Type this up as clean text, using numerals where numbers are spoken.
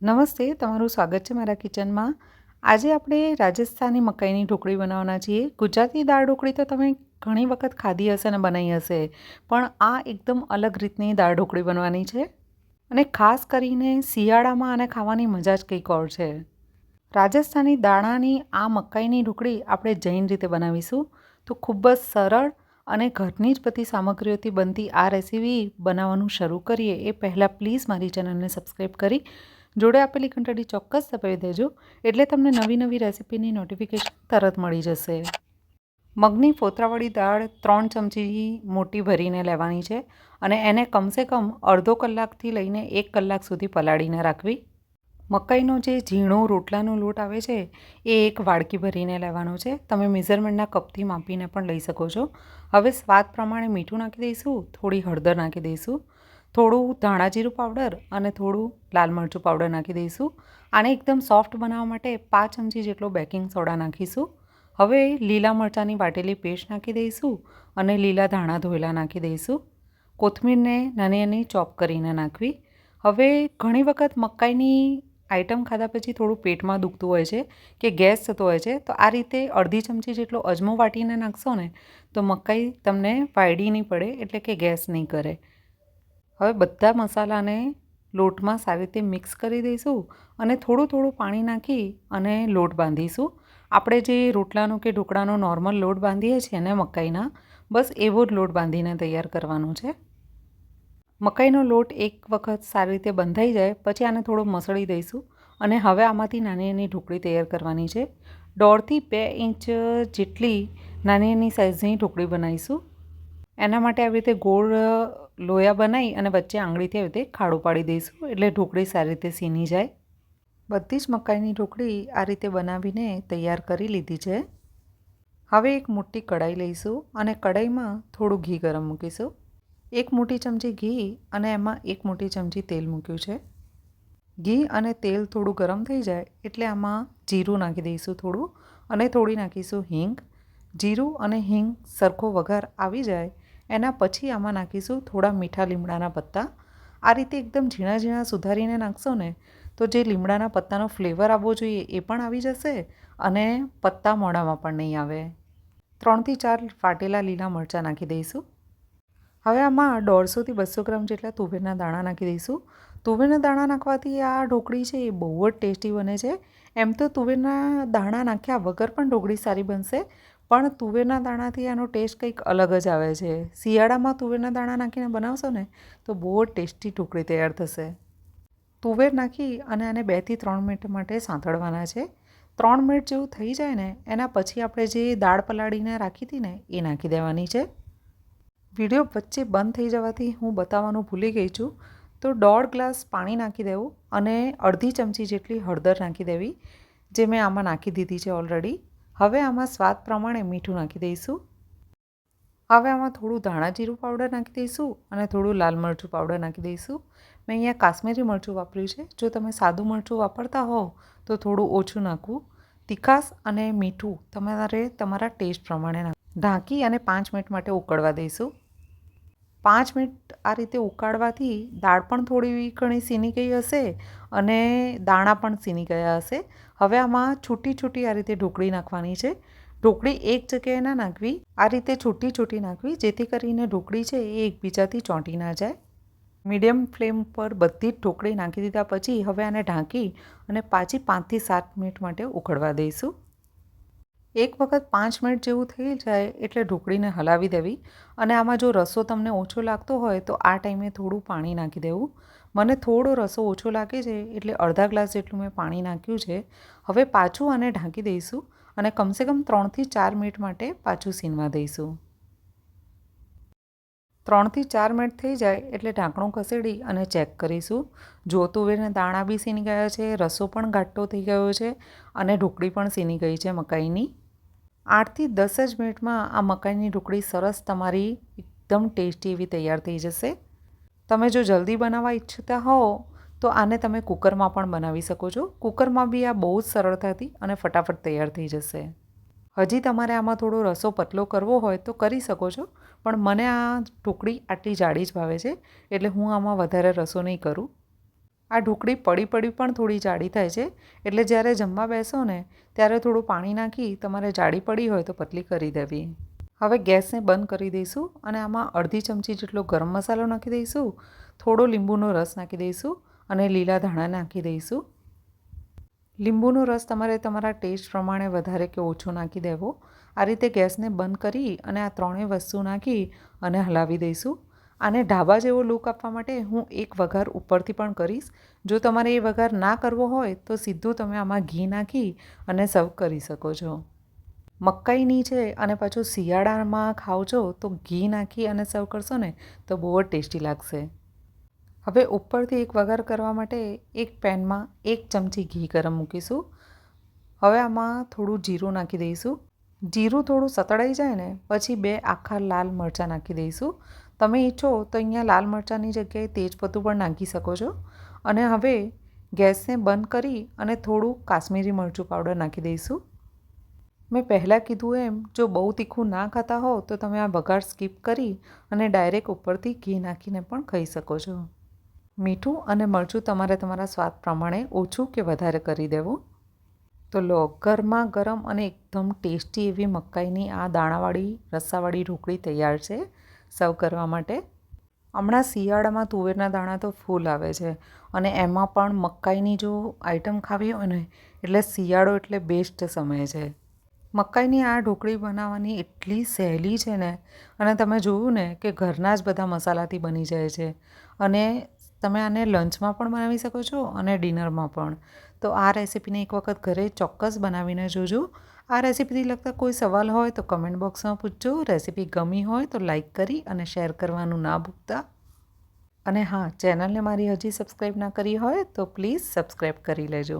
નમસ્તે, તમારું સ્વાગત છે મારા કિચનમાં. આજે આપણે રાજસ્થાની મકાઈની ઢોકળી બનાવવાના છીએ. ગુજરાતી દાળ ઢોકળી તો તમે ઘણી વખત ખાધી હશે અને બનાવી હશે, પણ આ એકદમ અલગ રીતની દાળ ઢોકળી બનવાની છે અને ખાસ કરીને શિયાળામાં આને ખાવાની મજા જ કંઈક ઓર છે. રાજસ્થાની દાણાની આ મકાઈની ઢોકળી આપણે જૈન રીતે બનાવીશું. તો ખૂબ જ સરળ અને ઘરની જ બધી સામગ્રીઓથી બનતી આ રેસીપી બનાવવાનું શરૂ કરીએ એ પહેલાં પ્લીઝ મારી ચેનલને સબસ્ક્રાઈબ કરી જોડે આપેલી ઘંટડી ચોક્કસ દબાવી દેજો, એટલે તમને નવી નવી રેસીપીની નોટિફિકેશન તરત મળી જશે. મગની ફોતરાવાળી દાળ 3 ચમચી મોટી ભરીને લેવાની છે અને એને કમસે કમ અડધો કલાકથી લઈને 1 કલાક સુધી પલાળીને રાખવી. મકાઈનો જે ઝીણો રોટલાનો લોટ આવે છે એ એક વાડકી ભરીને લેવાનો છે. તમે મેઝરમેન્ટના કપથી માપીને પણ લઈ શકો છો. હવે સ્વાદ પ્રમાણે મીઠું નાખી દઈશું, થોડી હળદર નાખી દઈશું, થોડું ધાણા જીરું પાવડર અને થોડું લાલ મરચું પાવડર નાખી દઈશું. આને એકદમ સોફ્ટ બનાવવા માટે 5 ચમચી જેટલો બેકિંગ સોડા નાખીશું. હવે લીલા મરચાંની વાટેલી પેસ્ટ નાખી દઈશું અને લીલા ધાણા ધોયેલા નાખી દઈશું. કોથમીરને નાની નાની ચોપ કરીને નાખવી. હવે ઘણી વખત મકાઈની આઈટમ ખાધા પછી થોડું પેટમાં દુખતું હોય છે કે ગેસ થતો હોય છે, તો આ રીતે અડધી ચમચી જેટલો અજમો વાટીને નાખશો ને તો મકાઈ તમને વાયડી નહીં પડે, એટલે કે ગેસ નહીં કરે. હવે બધા મસાલાને લોટમાં સારી રીતે મિક્સ કરી દઈશું અને થોડું થોડું પાણી નાખી અને લોટ બાંધીશું. આપણે જે રોટલાનો કે ઢોકળાનો નોર્મલ લોટ બાંધીએ છીએ ને મકાઈના, બસ એવો જ લોટ બાંધીને તૈયાર કરવાનો છે. મકાઈનો લોટ એક વખત સારી રીતે બંધાઈ જાય પછી આને થોડો મસળી દઈશું અને હવે આમાંથી નાની નાની ઢોકળી તૈયાર કરવાની છે. 1.5થી 2 ઇંચ જેટલી નાની નાની સાઇઝની ઢોકળી બનાવીશું. એના માટે આવી રીતે ગોળ લોયા બનાવી અને વચ્ચે આંગળીથી આવી રીતે ખાડો પાડી દઈશું, એટલે ઢોકળી સારી રીતે સીની જાય. બધી જ મકાઈની ઢોકળી આ રીતે બનાવીને તૈયાર કરી લીધી છે. હવે એક મોટી કઢાઈ લઈશું અને કઢાઈમાં થોડું ઘી ગરમ મૂકીશું. 1 મોટી ચમચી ઘી અને એમાં 1 મોટી ચમચી તેલ મૂક્યું છે. ઘી અને તેલ થોડું ગરમ થઈ જાય એટલે આમાં જીરું નાખી દઈશું થોડું, અને થોડી નાખીશું હિંગ. જીરું અને હિંગ સરખો વઘાર આવી જાય એના પછી આમાં નાખીશું થોડા મીઠા લીમડાના પત્તા. આ રીતે એકદમ ઝીણા ઝીણા સુધારીને નાખશો ને તો જે લીમડાના પત્તાનો ફ્લેવર આવવો જોઈએ એ પણ આવી જશે અને પત્તા મોઢામાં પણ નહીં આવે. 3થી 4 વાટેલા લીલા મરચાં નાખી દઈશું. હવે આમાં 150થી 200 ગ્રામ જેટલા તુવેરના દાણા નાખી દઈશું. તુવેરના દાણા નાખવાથી આ ઢોકળી છે એ બહુ જ ટેસ્ટી બને છે. એમ તો તુવેરના દાણા નાખ્યા વગર પણ ઢોકળી સારી બનશે, પણ તુવેરના દાણાથી આનો ટેસ્ટ કંઈક અલગ જ આવે છે. શિયાળામાં તુવેરના દાણા નાખીને બનાવશો ને તો બહુ જ ટેસ્ટી ઢોકળી તૈયાર થશે. તુવેર નાખી અને આને 2થી 3 મિનિટ માટે સાંતળવાના છે. 3 મિનિટ જેવું થઈ જાય ને એના પછી આપણે જે દાળ પલાળીને રાખી હતી ને એ નાખી દેવાની છે. વિડીયો વચ્ચે બંધ થઈ જવાથી હું બતાવવાનું ભૂલી ગઈ છું, તો 1.5 ગ્લાસ પાણી નાખી દેવું અને અડધી ચમચી જેટલી હળદર નાખી દેવી, જે મેં આમાં નાખી દીધી છે ઓલરેડી. હવે આમાં સ્વાદ પ્રમાણે મીઠું નાખી દઈશું. હવે આમાં થોડું ધાણા જીરું પાવડર નાખી દઈશું અને થોડું લાલ મરચું પાવડર નાખી દઈશું. મેં અહીંયા કાશ્મીરી મરચું વાપર્યું છે. જો તમે સાદું મરચું વાપરતા હોવ તો થોડું ઓછું નાખવું. તીખાશ અને મીઠું તમારે તમારા ટેસ્ટ પ્રમાણે નાખવું. ઢાંકી અને 5 મિનિટ માટે ઉકળવા દઈશું. 5 મિનિટ આ રીતે ઉકાળવાથી દાળ પણ થોડી ઘણી સીની ગઈ હશે અને દાણા પણ સીની ગયા હશે. હવે આમાં છૂટી છૂટી આ રીતે ઢોકળી નાખવાની છે. ઢોકળી એક જગ્યાએ ના નાખવી, આ રીતે છૂટી છૂટી નાખવી, જેથી કરીને ઢોકળી છે એ એકબીજાથી ચોંટી ના જાય. મીડિયમ ફ્લેમ પર બધી જ ઢોકળી નાખી દીધા પછી હવે આને ઢાંકી અને પાછી 5થી 7 મિનિટ માટે ઉકળવા દઈશું. એક વખત 5 મિનિટ જેવું થઈ જાય એટલે ઢોકળીને હલાવી દેવી અને આમાં જો રસો તમને ઓછો લાગતો હોય તો આ ટાઈમે થોડું પાણી નાખી દેવું. મને થોડો રસો ઓછો લાગે છે એટલે અડધા ગ્લાસ જેટલું મેં પાણી નાખ્યું છે. હવે પાછું આને ઢાંકી દઈશું અને કમસે કમ 3થી 4 મિનિટ માટે પાછું સીનવા દઈશું. 3થી 4 મિનિટ થઈ જાય એટલે ઢાંકણું ખસેડી અને ચેક કરીશું. જો તુવેરના દાણા બી સીની ગયા છે, રસો પણ ઘાટો થઈ ગયો છે અને ઢોકળી પણ સીની ગઈ છે મકાઈની. 8થી 10 જ મિનિટમાં આ મકાઈની ઢોકળી સરસ તમારી એકદમ ટેસ્ટી એવી તૈયાર થઈ જશે. તમે જો જલ્દી બનાવવા ઈચ્છતા હો તો આને તમે કુકરમાં પણ બનાવી શકો છો. કુકરમાં બી આ બહુ જ સરળતાથી અને ફટાફટ તૈયાર થઈ જશે. હજી તમારે આમાં થોડો રસો પતલો કરવો હોય તો કરી શકો છો, પણ મને આ ઢોકળી આટલી જાડી જ ભાવે છે એટલે હું આમાં વધારે રસો નહીં કરું. આ ઢોકળી પડી પણ થોડી જાડી થાય છે, એટલે જ્યારે જમવા બેસો ને ત્યારે થોડું પાણી નાખી તમારે જાડી પડી હોય તો પતલી કરી દેવી. હવે ગેસને બંધ કરી દઈશું અને આમાં અડધી ચમચી જેટલો ગરમ મસાલો નાખી દઈશું, થોડો લીંબુનો રસ નાખી દઈશું અને લીલા ધાણા નાખી દઈશું. લીંબુનો રસ તમારે તમારા ટેસ્ટ પ્રમાણે વધારે કે ઓછો નાખી દેવો. આ રીતે ગેસને બંધ કરી અને આ ત્રણેય વસ્તુ નાખી અને હલાવી દઈશું. આને ઢાબા જેવો લુક આપવા માટે હું એક વઘાર ઉપરથી પણ કરીશ. જો તમારે એ વઘાર ના કરવો હોય તો સીધું તમે આમાં ઘી નાખી અને સર્વ કરી શકો છો. મકાઈની છે અને પાછું શિયાળામાં ખાઓ છો તો ઘી નાખી અને સર્વ કરશો ને તો બહુ જ ટેસ્ટી લાગશે. હવે ઉપરથી એક વઘાર કરવા માટે એક પેનમાં 1 ચમચી ઘી ગરમ મૂકીશું. હવે આમાં થોડું જીરું નાખી દઈશું. જીરું થોડું સતળાઈ જાય ને પછી 2 આખા લાલ મરચાં નાખી દઈશું. તમે ઈચ્છો તો અહીંયા લાલ મરચાંની જગ્યાએ તેજપત્તું પણ નાખી શકો છો. અને હવે ગેસને બંધ કરી અને થોડું કાશ્મીરી મરચું પાવડર નાખી દઈશું. મેં પહેલાં કીધું એમ જો બહુ તીખું ના ખાતા હો તો તમે આ વઘાર સ્કીપ કરી અને ડાયરેક્ટ ઉપરથી ઘી નાખીને પણ ખાઈ શકો છો. મીઠું અને મરચું તમારે તમારા સ્વાદ પ્રમાણે ઓછું કે વધારે કરી દેવું. તો લો, ગરમા ગરમ અને એકદમ ટેસ્ટી એવી મકાઈની આ દાણાવાળી રસ્સાવાળી ઢોકળી તૈયાર છે સર્વ કરવા માટે. હમણાં શિયાળામાં તુવેરના દાણા તો ફૂલ આવે છે અને એમાં પણ મકાઈની જો આઈટમ ખાવી હોય ને એટલે શિયાળો એટલે બેસ્ટ સમય છે. મકાઈની આ ઢોકળી બનાવવાની એટલી સહેલી છે ને, અને તમે જોયું ને કે ઘરના જ બધા મસાલાથી બની જાય છે અને તમે આને લંચમાં પણ બનાવી શકો છો અને ડિનરમાં પણ. તો આ રેસીપીને એક વખત ઘરે ચોક્કસ બનાવીને જોજો. આ રેસીપીથી લગતા કોઈ સવાલ હોય તો કમેન્ટ બોક્સમાં પૂછજો. રેસીપી ગમી હોય તો લાઈક કરી અને શેર કરવાનું ના ભૂલતા. અને હા, ચેનલને મારી હજી સબસ્ક્રાઈબ ના કરી હોય તો પ્લીઝ સબસ્ક્રાઈબ કરી લેજો.